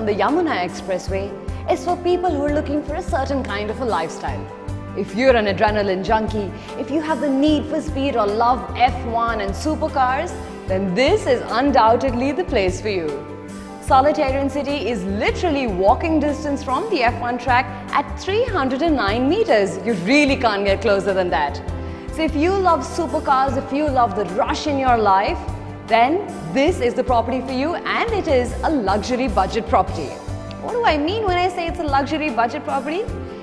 on the Yamuna Expressway is for people who are looking for a certain kind of a lifestyle. If you're an adrenaline junkie, if you have the need for speed or love F1 and supercars, then this is undoubtedly the place for you. Solitarian City is literally walking distance from the F1 track at 309 meters. You really can't get closer than that. So if you love supercars, if you love the rush in your life, then this is the property for you, and it is a luxury budget property. What do I mean when I say it's a luxury budget property?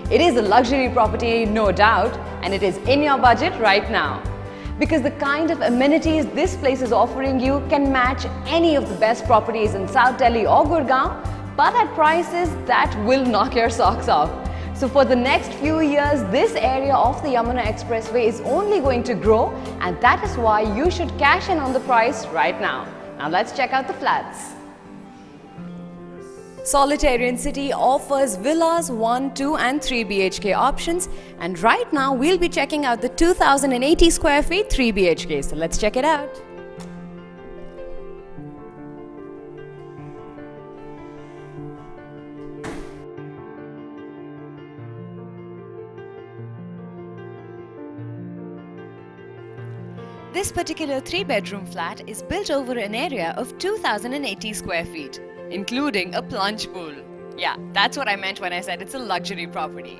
It is a luxury property, no doubt, and it is in your budget right now. Because the kind of amenities this place is offering you can match any of the best properties in South Delhi or Gurgaon, but at prices that will knock your socks off. So for the next few years, this area of the Yamuna Expressway is only going to grow, and that is why you should cash in on the price right now. Now let's check out the flats. Solitarian City offers villas 1, 2 and 3 BHK options, and right now we'll be checking out the 2080 square feet 3 BHK. So let's check it out. This particular 3-bedroom flat is built over an area of 2080 square feet, including a plunge pool. Yeah, that's what I meant when I said it's a luxury property.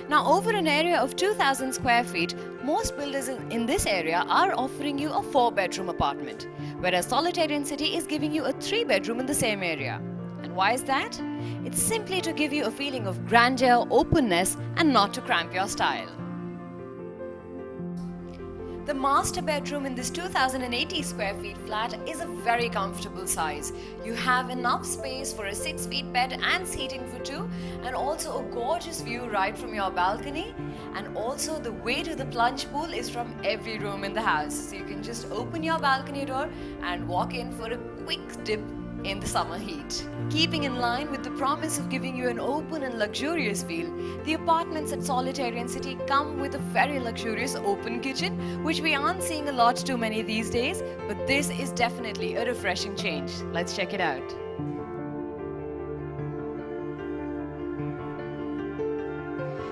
Now, over an area of 2000 square feet, most builders in this area are offering you a 4-bedroom apartment, whereas Solitarian City is giving you a 3-bedroom in the same area. And why is that? It's simply to give you a feeling of grandeur, openness, and not to cramp your style. The master bedroom in this 2080 square feet flat is a very comfortable size. You have enough space for a 6-feet bed and seating for 2, and also a gorgeous view right from your balcony. And also the way to the plunge pool is from every room in the house. So you can just open your balcony door and walk in for a quick dip in the summer heat. Keeping in line with the promise of giving you an open and luxurious feel, the apartments at Solitarian City come with a very luxurious open kitchen, which we aren't seeing a lot too many these days, but this is definitely a refreshing change. Let's check it out.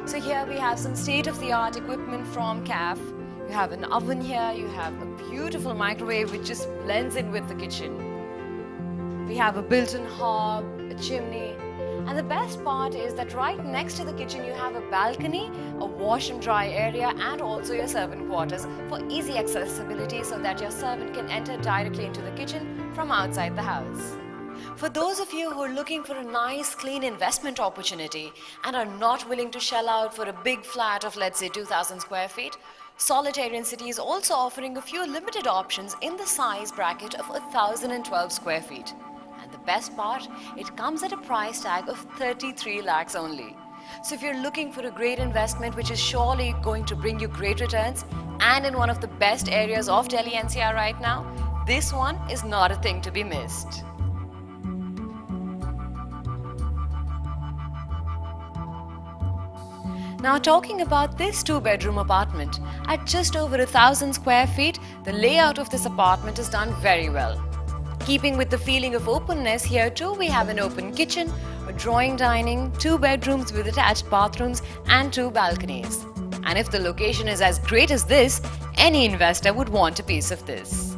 So here we have some state-of-the-art equipment from CAF. You have an oven here, you have a beautiful microwave which just blends in with the kitchen. We have a built-in hob, a chimney, and the best part is that right next to the kitchen you have a balcony, a wash and dry area, and also your servant quarters for easy accessibility so that your servant can enter directly into the kitchen from outside the house. For those of you who are looking for a nice, clean investment opportunity and are not willing to shell out for a big flat of, let's say, 2000 square feet, Solitarian City is also offering a few limited options in the size bracket of 1012 square feet. And the best part, it comes at a price tag of 33 lakhs only. So if you're looking for a great investment which is surely going to bring you great returns and in one of the best areas of Delhi NCR right now, this one is not a thing to be missed. Now, talking about this 2-bedroom apartment, at just over 1000 square feet, the layout of this apartment is done very well. Keeping with the feeling of openness, here too we have an open kitchen, a drawing dining, 2 bedrooms with attached bathrooms and 2 balconies. And if the location is as great as this, any investor would want a piece of this.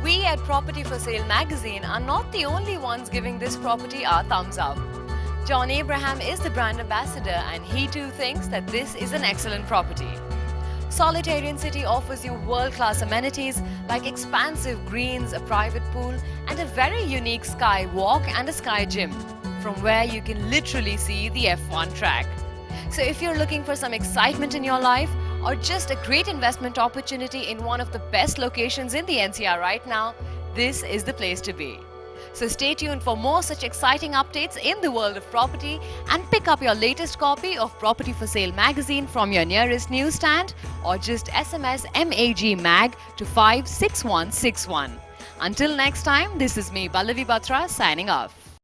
We at Property for Sale magazine are not the only ones giving this property our thumbs up. John Abraham is the brand ambassador, and he too thinks that this is an excellent property. Solitarian City offers you world-class amenities like expansive greens, a private pool, and a very unique sky walk and a sky gym, from where you can literally see the F1 track. So if you're looking for some excitement in your life, or just a great investment opportunity in one of the best locations in the NCR right now, this is the place to be. So stay tuned for more such exciting updates in the world of property, and pick up your latest copy of Property for Sale magazine from your nearest newsstand, or just SMS MAG MAG to 56161. Until next time, this is me, Pallavi Batra, signing off.